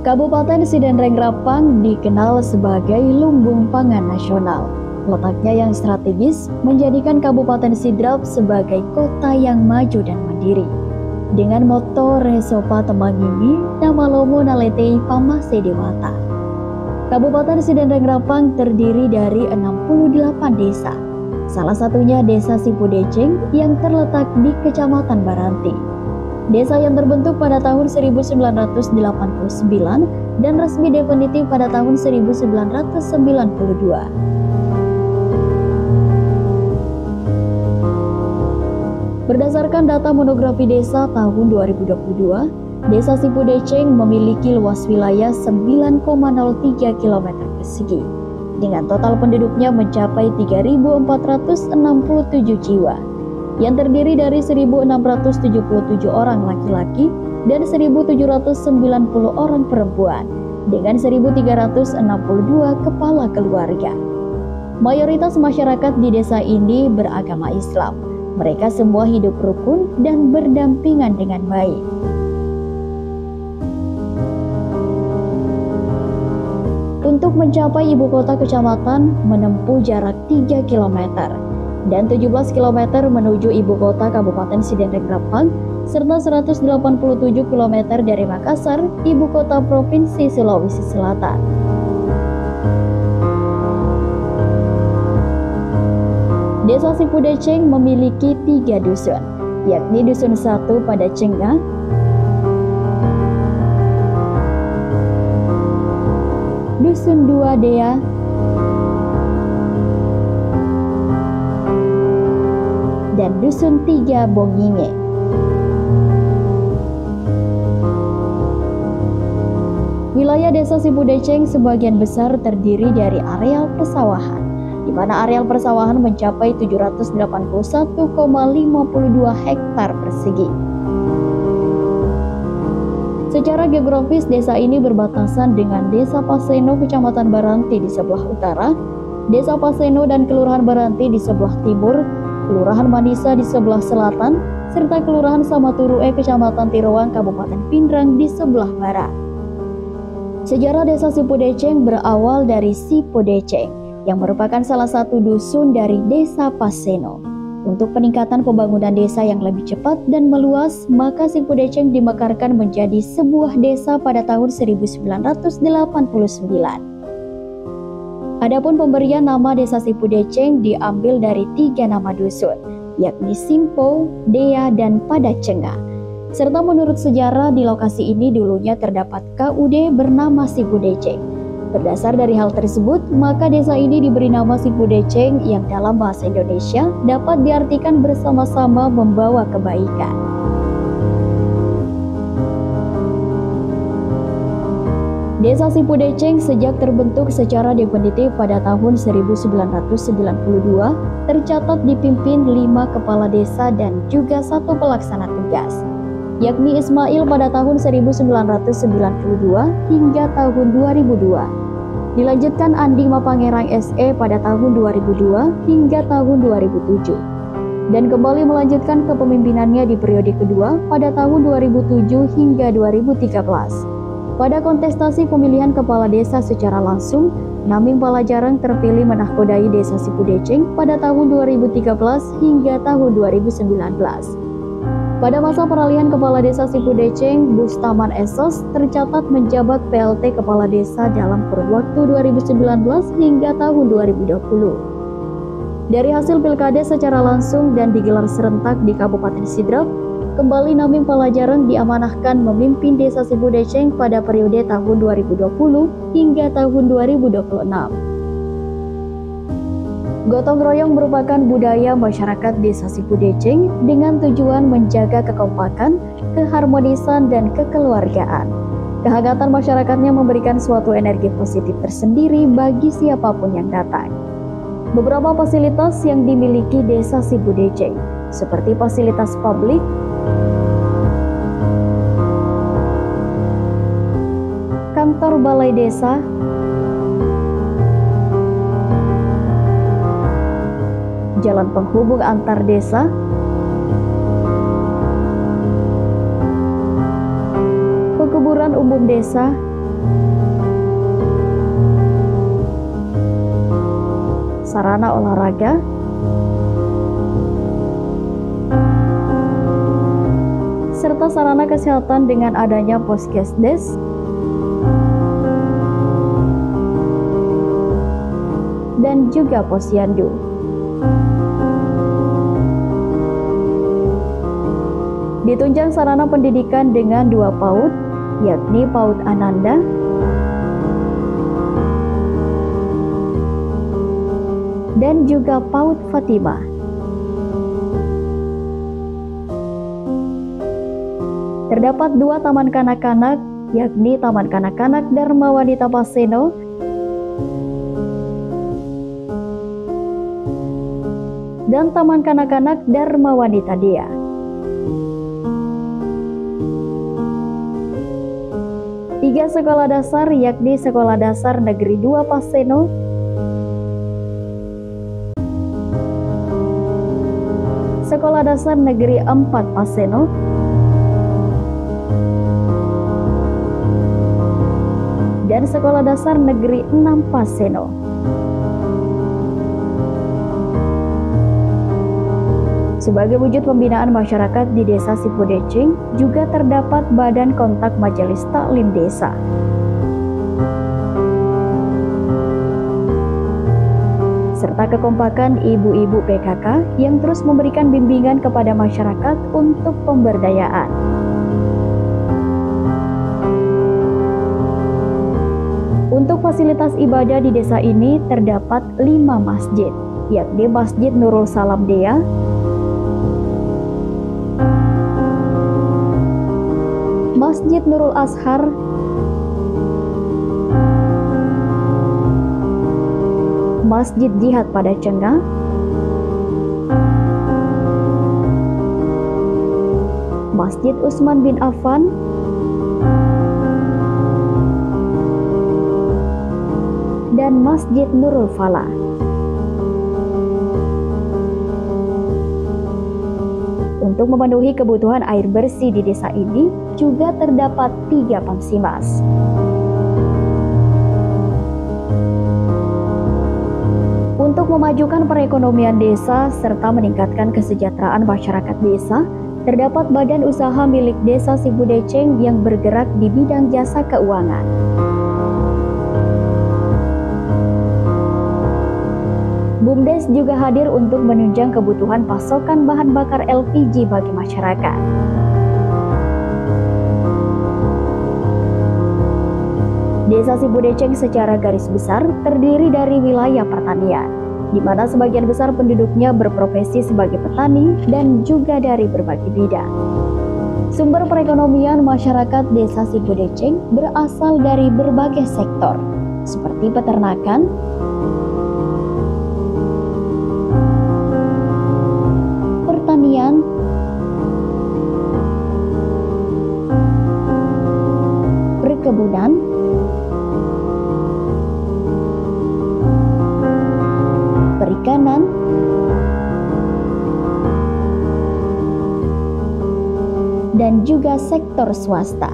Kabupaten Sidenreng-Rapang dikenal sebagai lumbung pangan nasional. Letaknya yang strategis menjadikan Kabupaten Sidrap sebagai kota yang maju dan mandiri. Dengan moto Resopa Temangini, nama Lomo Naletei Pamase Dewata. Kabupaten Sidenreng-Rapang terdiri dari 68 desa. Salah satunya Desa Sipudeceng yang terletak di Kecamatan Baranti. Desa yang terbentuk pada tahun 1989 dan resmi definitif pada tahun 1992. Berdasarkan data monografi desa tahun 2022, Desa Sipudeceng memiliki luas wilayah 9,03 km persegi, dengan total penduduknya mencapai 3.467 jiwa, yang terdiri dari 1.677 orang laki-laki dan 1.790 orang perempuan, dengan 1.362 kepala keluarga. Mayoritas masyarakat di desa ini beragama Islam. Mereka semua hidup rukun dan berdampingan dengan baik. Untuk mencapai ibu kota kecamatan menempuh jarak 3 km dan 17 km menuju ibu kota Kabupaten Sidenreng-Rapang serta 187 km dari Makassar, ibu kota Provinsi Sulawesi Selatan. Desa Sipudeceng memiliki 3 dusun, yakni Dusun 1 pada Cengah, Dusun 2 Dea, dan Dusun 3 Bonginge. Wilayah Desa Sipudeceng sebagian besar terdiri dari areal persawahan, di mana areal persawahan mencapai 781,52 hektar persegi. Secara geografis, desa ini berbatasan dengan Desa Paseno, Kecamatan Baranti di sebelah utara, Desa Paseno dan Kelurahan Baranti di sebelah timur, Kelurahan Manisa di sebelah selatan, serta Kelurahan Samaturue, Kecamatan Tiroang, Kabupaten Pindrang di sebelah barat. Sejarah Desa Sipudeceng berawal dari Sipodeceng, yang merupakan salah satu dusun dari Desa Paseno. Untuk peningkatan pembangunan desa yang lebih cepat dan meluas, maka Sipudeceng dimekarkan menjadi sebuah desa pada tahun 1989. Adapun pemberian nama Desa Sipudeceng diambil dari 3 nama dusun, yakni Simpo, Dea, dan Padacengah. Serta menurut sejarah di lokasi ini dulunya terdapat KUD bernama Sipudeceng. Berdasar dari hal tersebut, maka desa ini diberi nama Sipudeceng yang dalam bahasa Indonesia dapat diartikan bersama-sama membawa kebaikan. Desa Sipudeceng sejak terbentuk secara definitif pada tahun 1992 tercatat dipimpin 5 kepala desa dan juga 1 pelaksana tugas, yakni Ismail pada tahun 1992 hingga tahun 2002. Dilanjutkan Andi Mapangerang SE pada tahun 2002 hingga tahun 2007. Dan kembali melanjutkan kepemimpinannya di periode kedua pada tahun 2007 hingga 2013. Pada kontestasi pemilihan kepala desa secara langsung, Naming Palajarang terpilih menahkodai Desa Sipudeceng pada tahun 2013 hingga tahun 2019. Pada masa peralihan Kepala Desa Sipudeceng, Bustaman Esos tercatat menjabat PLT Kepala Desa dalam kurun waktu 2019 hingga tahun 2020. Dari hasil pilkada secara langsung dan digelar serentak di Kabupaten Sidrap, kembali Naming Palajarang diamanahkan memimpin Desa Sipudeceng pada periode tahun 2020 hingga tahun 2026. Gotong royong merupakan budaya masyarakat Desa Sipudeceng dengan tujuan menjaga kekompakan, keharmonisan, dan kekeluargaan. Kehangatan masyarakatnya memberikan suatu energi positif tersendiri bagi siapapun yang datang. Beberapa fasilitas yang dimiliki Desa Sipudeceng, seperti fasilitas publik, kantor balai desa, jalan penghubung antar desa, pekuburan umum desa, sarana olahraga, serta sarana kesehatan dengan adanya Poskesdes, dan juga Posyandu. Ditunjang sarana pendidikan dengan 2 PAUD, yakni PAUD Ananda dan juga PAUD Fatimah. Terdapat 2 taman kanak-kanak, yakni Taman Kanak-kanak Dharma Wanita Paseno dan Taman Kanak-kanak Dharma Wanita Dia. Tiga sekolah dasar, yakni Sekolah Dasar Negeri 2 Paseno, Sekolah Dasar Negeri 4 Paseno, dan Sekolah Dasar Negeri 6 Paseno. Sebagai wujud pembinaan masyarakat di Desa Sipudeceng, juga terdapat Badan Kontak Majelis Taklim Desa. Serta kekompakan ibu-ibu PKK yang terus memberikan bimbingan kepada masyarakat untuk pemberdayaan. Untuk fasilitas ibadah di desa ini terdapat 5 masjid, yakni Masjid Nurul Salam Dea, Masjid Nurul Ashar, Masjid Jihad pada Cengah, Masjid Utsman bin Affan, dan Masjid Nurul Falah. Untuk memenuhi kebutuhan air bersih di desa ini juga terdapat 3 Pamsimas. Untuk memajukan perekonomian desa serta meningkatkan kesejahteraan masyarakat desa, terdapat badan usaha milik Desa Sipudeceng yang bergerak di bidang jasa keuangan. BUMDes juga hadir untuk menunjang kebutuhan pasokan bahan bakar LPG bagi masyarakat. Desa Sipudeceng secara garis besar terdiri dari wilayah pertanian, di mana sebagian besar penduduknya berprofesi sebagai petani dan juga dari berbagai bidang. Sumber perekonomian masyarakat Desa Sipudeceng berasal dari berbagai sektor, seperti peternakan, pertanian, perkebunan, perikanan, dan juga sektor swasta.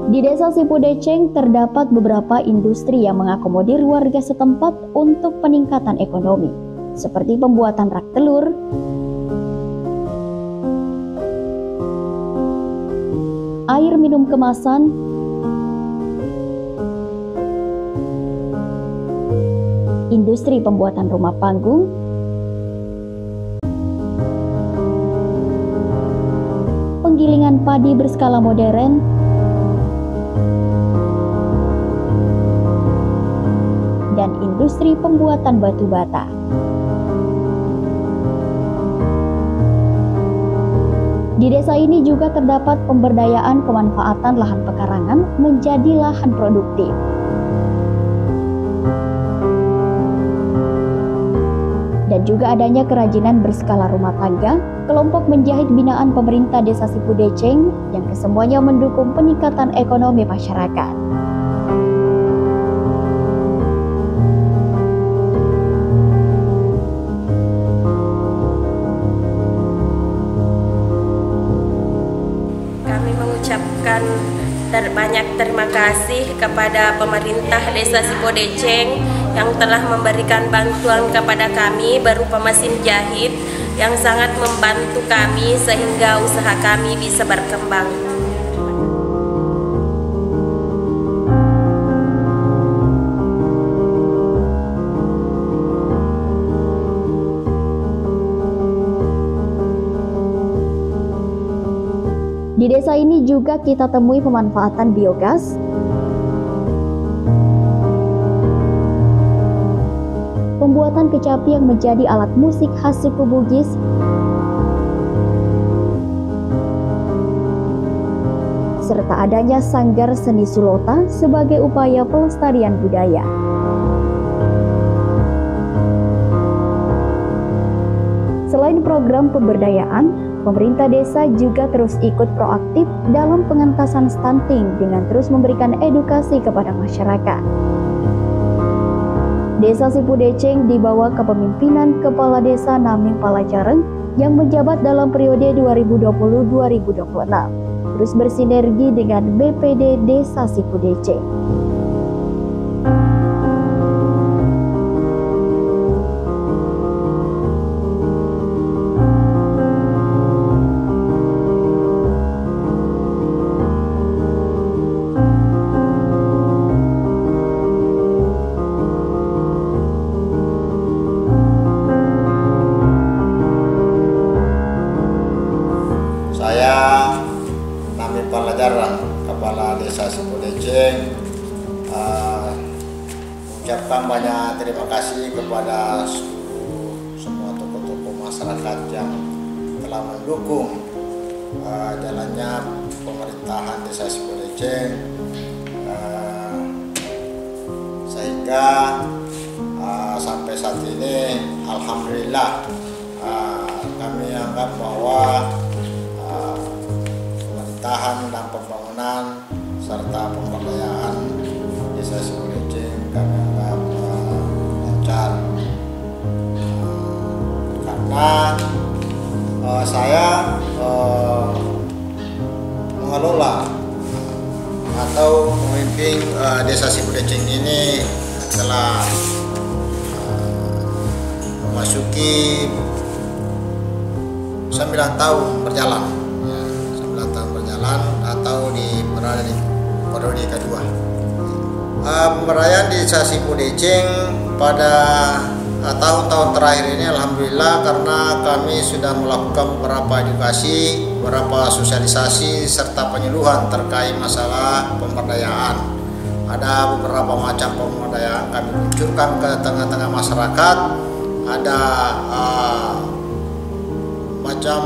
Di Desa Sipudeceng terdapat beberapa industri yang mengakomodir warga setempat untuk peningkatan ekonomi, seperti pembuatan rak telur, air minum kemasan, industri pembuatan rumah panggung, penggilingan padi berskala modern, dan industri pembuatan batu bata. Di desa ini juga terdapat pemberdayaan pemanfaatan lahan pekarangan menjadi lahan produktif. Dan juga adanya kerajinan berskala rumah tangga, kelompok menjahit binaan pemerintah Desa Sipudeceng yang kesemuanya mendukung peningkatan ekonomi masyarakat. Kami mengucapkan Banyak terima kasih kepada pemerintah Desa Sipodeceng yang telah memberikan bantuan kepada kami berupa mesin jahit yang sangat membantu kami sehingga usaha kami bisa berkembang. Di desa ini juga kita temui pemanfaatan biogas, pembuatan kecapi yang menjadi alat musik khas suku Bugis, serta adanya sanggar seni sulota sebagai upaya pelestarian budaya. Selain program pemberdayaan, pemerintah desa juga terus ikut proaktif dalam pengentasan stunting dengan terus memberikan edukasi kepada masyarakat. Desa Sipodeceng di bawah kepemimpinan Kepala Desa Naming Palajareng yang menjabat dalam periode 2020-2026, terus bersinergi dengan BPD Desa Sipodeceng. Saya Naming Palajareng, Kepala Desa Sipodeceng, ucapkan banyak terima kasih kepada semua tokoh-tokoh masyarakat yang telah mendukung jalannya pemerintahan Desa Sipodeceng, sehingga sampai saat ini alhamdulillah kami anggap bahwa pemerintahan dan pembangunan serta pemberdayaan Desa Sipodeceng kami anggap lancar, karena saya mengelola atau memimpin Desa Sipodeceng ini telah memasuki 9 tahun berjalan. 9 tahun berjalan atau berada di periode kedua. Pemberdayaan Desa Sipodeceng pada tahun-tahun terakhir ini alhamdulillah, karena kami sudah melakukan beberapa edukasi, beberapa sosialisasi serta penyuluhan terkait masalah pemberdayaan. Ada beberapa macam pemberdayaan kami luncurkan ke tengah-tengah masyarakat. Ada macam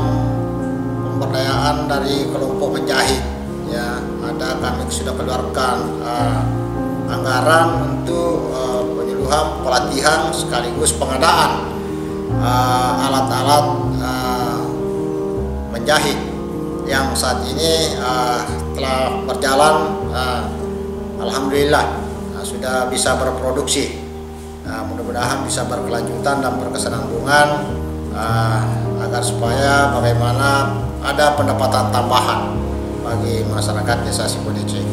pemberdayaan dari kelompok penjahit, ya. Ada kami sudah keluarkan anggaran untuk penyuluhan, pelatihan sekaligus pengadaan alat-alat menjahit yang saat ini telah berjalan, alhamdulillah sudah bisa berproduksi. Mudah-mudahan bisa berkelanjutan dan berkesinambungan agar supaya bagaimana ada pendapatan tambahan bagi masyarakat Desa Sipodeceng.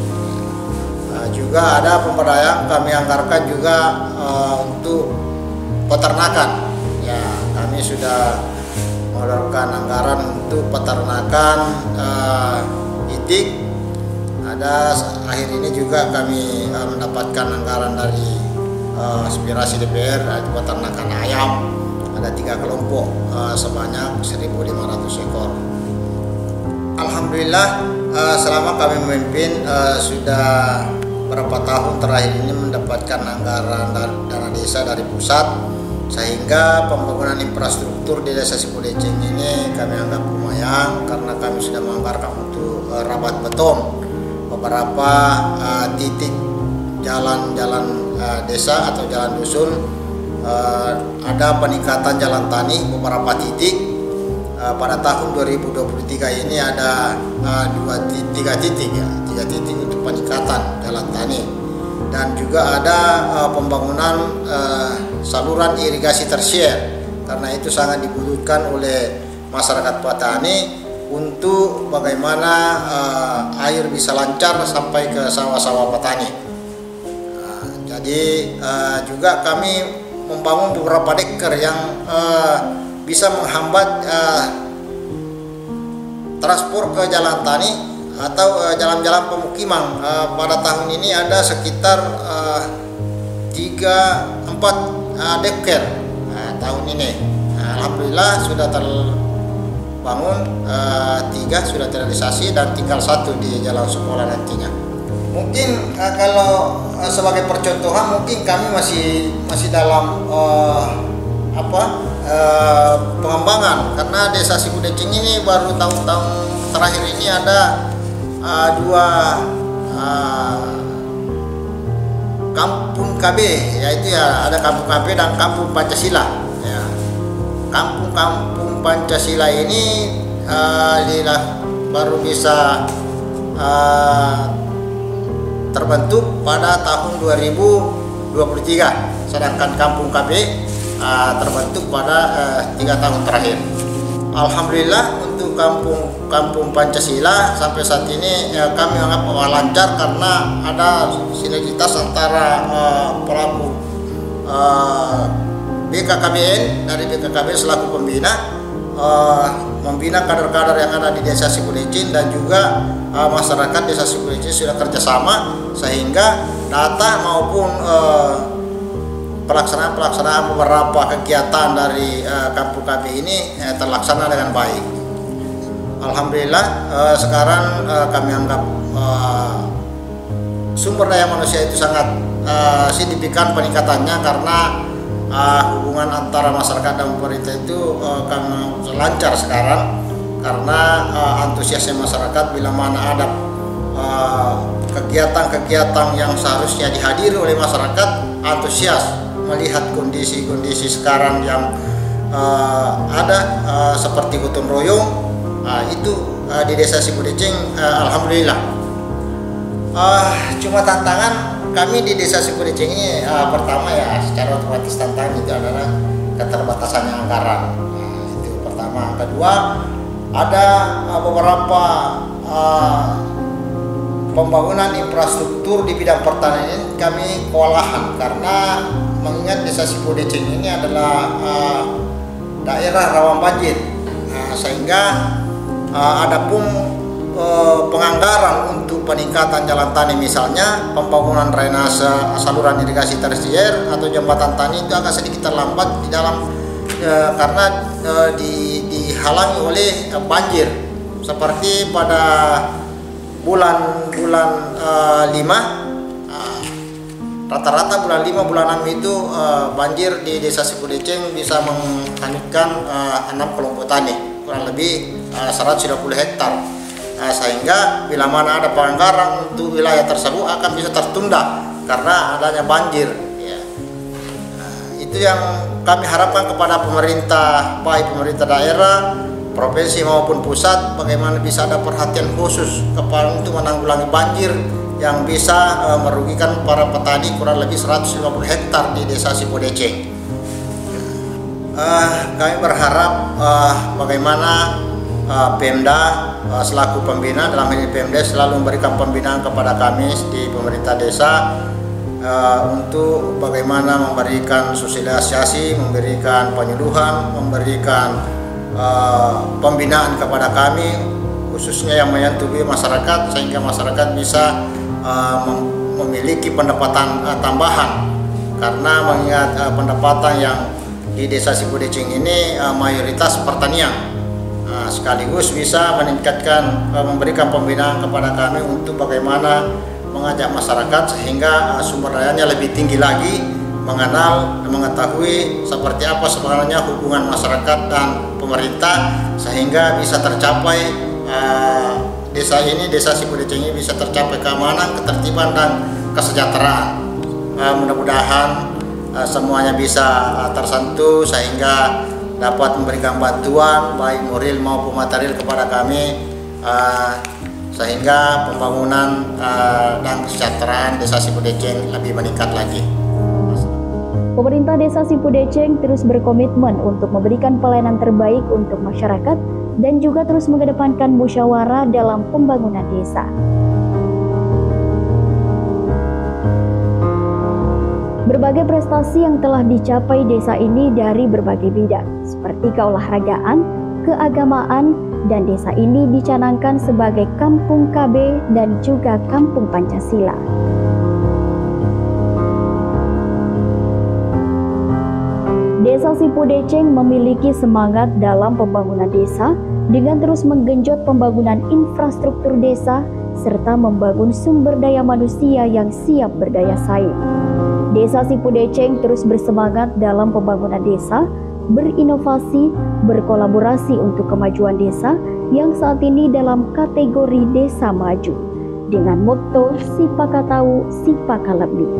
Juga ada pemberdayaan kami anggarkan juga untuk peternakan. Ya, kami sudah mengeluarkan anggaran untuk peternakan itik. Ada akhir ini juga kami mendapatkan anggaran dari aspirasi DPR, yaitu peternakan ayam. Ada 3 kelompok sebanyak 1.500 ekor. Alhamdulillah, selama kami memimpin sudah beberapa tahun terakhir ini mendapatkan anggaran dana desa dari pusat, sehingga pembangunan infrastruktur di Desa Sipodeceng ini kami anggap lumayan, karena kami sudah menganggarkan untuk rabat beton beberapa titik jalan-jalan desa atau jalan dusun. Ada peningkatan jalan tani beberapa titik. Pada tahun 2023 ini ada 3 titik untuk peningkatan jalan tani, dan juga ada pembangunan saluran irigasi tersier, karena itu sangat dibutuhkan oleh masyarakat petani untuk bagaimana air bisa lancar sampai ke sawah-sawah petani. Jadi juga kami membangun beberapa deker yang bisa menghambat transport ke jalan tani atau jalan-jalan pemukiman. Pada tahun ini ada sekitar 3-4 deker tahun ini. Alhamdulillah sudah terbangun 3 sudah terrealisasi dan tinggal 1 di jalan sekolah nantinya. Mungkin kalau sebagai percontohan, mungkin kami masih dalam pengembangan, karena Desa Cipodeceng ini baru tahun-tahun terakhir ini ada 2 kampung KB, yaitu ya ada kampung KB dan kampung Pancasila. Ya. Kampung Pancasila ini baru bisa terbentuk pada tahun 2023, sedangkan kampung KB terbentuk pada 3 tahun terakhir. Alhamdulillah untuk kampung Pancasila sampai saat ini kami anggap lancar karena ada sinergitas antara pelaku BKKBN dari BKKBN selaku pembina membina kader-kader yang ada di Desa Cipodeceng, dan juga masyarakat Desa Cipodeceng sudah kerjasama sehingga data maupun pelaksanaan beberapa kegiatan dari kampung KB ini terlaksana dengan baik. Alhamdulillah sekarang kami anggap sumber daya manusia itu sangat signifikan peningkatannya, karena hubungan antara masyarakat dan pemerintah itu kami lancar sekarang, karena antusiasnya masyarakat bila mana ada kegiatan-kegiatan yang seharusnya dihadiri oleh masyarakat, antusias melihat kondisi-kondisi sekarang yang ada seperti gotong royong itu di Desa Cipodeceng. Alhamdulillah. Cuma tantangan kami di Desa Cipodeceng ini pertama ya secara otomatis tantangan itu adalah keterbatasannya anggaran. Itu pertama. Kedua, ada beberapa pembangunan infrastruktur di bidang pertanian ini kami kewalahan, karena mengingat Desa Cipodeceng ini adalah daerah rawan banjir, sehingga adapun penganggaran untuk peningkatan jalan tani, misalnya pembangunan drainase, saluran irigasi tersier atau jembatan tani, itu agak sedikit terlambat di dalam karena dihalangi oleh banjir. Seperti pada bulan 5, rata-rata bulan 5 bulan 6 itu banjir di Desa Cipodeceng bisa menghanyutkan 6 kelompok tani, kurang lebih 120 hektar. Sehingga bila mana ada pelanggaran untuk wilayah tersebut akan bisa tertunda karena adanya banjir. Ya. Itu yang kami harapkan kepada pemerintah, baik pemerintah daerah, provinsi maupun pusat, bagaimana bisa ada perhatian khusus untuk menanggulangi banjir yang bisa merugikan para petani kurang lebih 150 hektar di Desa Cipodeceng. Kami berharap bagaimana Pemda selaku pembina, dalam hal ini Pemda selalu memberikan pembinaan kepada kami di pemerintah desa untuk bagaimana memberikan sosialisasi, memberikan penyuluhan, memberikan pembinaan kepada kami, khususnya yang menyentuhi masyarakat, sehingga masyarakat bisa memiliki pendapatan tambahan, karena mengingat pendapatan yang di Desa Cipodeceng ini mayoritas pertanian. Sekaligus bisa meningkatkan, memberikan pembinaan kepada kami untuk bagaimana mengajak masyarakat sehingga sumber dayanya lebih tinggi lagi, mengenal dan mengetahui seperti apa sebenarnya hubungan masyarakat dan pemerintah, sehingga bisa tercapai desa ini, Desa Cipodeceng ini bisa tercapai keamanan, ketertiban dan kesejahteraan. Mudah-mudahan semuanya bisa tersentuh sehingga dapat memberikan bantuan baik moral maupun material kepada kami, sehingga pembangunan dan kesejahteraan Desa Cipodeceng lebih meningkat lagi. Pemerintah Desa Cipudeceng terus berkomitmen untuk memberikan pelayanan terbaik untuk masyarakat dan juga terus mengedepankan musyawarah dalam pembangunan desa. Berbagai prestasi yang telah dicapai desa ini dari berbagai bidang, seperti keolahragaan, keagamaan, dan desa ini dicanangkan sebagai Kampung KB dan juga Kampung Pancasila. Desa Cipudeceng memiliki semangat dalam pembangunan desa dengan terus menggenjot pembangunan infrastruktur desa serta membangun sumber daya manusia yang siap berdaya saing. Desa Cipudeceng terus bersemangat dalam pembangunan desa, berinovasi, berkolaborasi untuk kemajuan desa yang saat ini dalam kategori desa maju dengan motto Sipaka Tahu, Sipaka Lebih.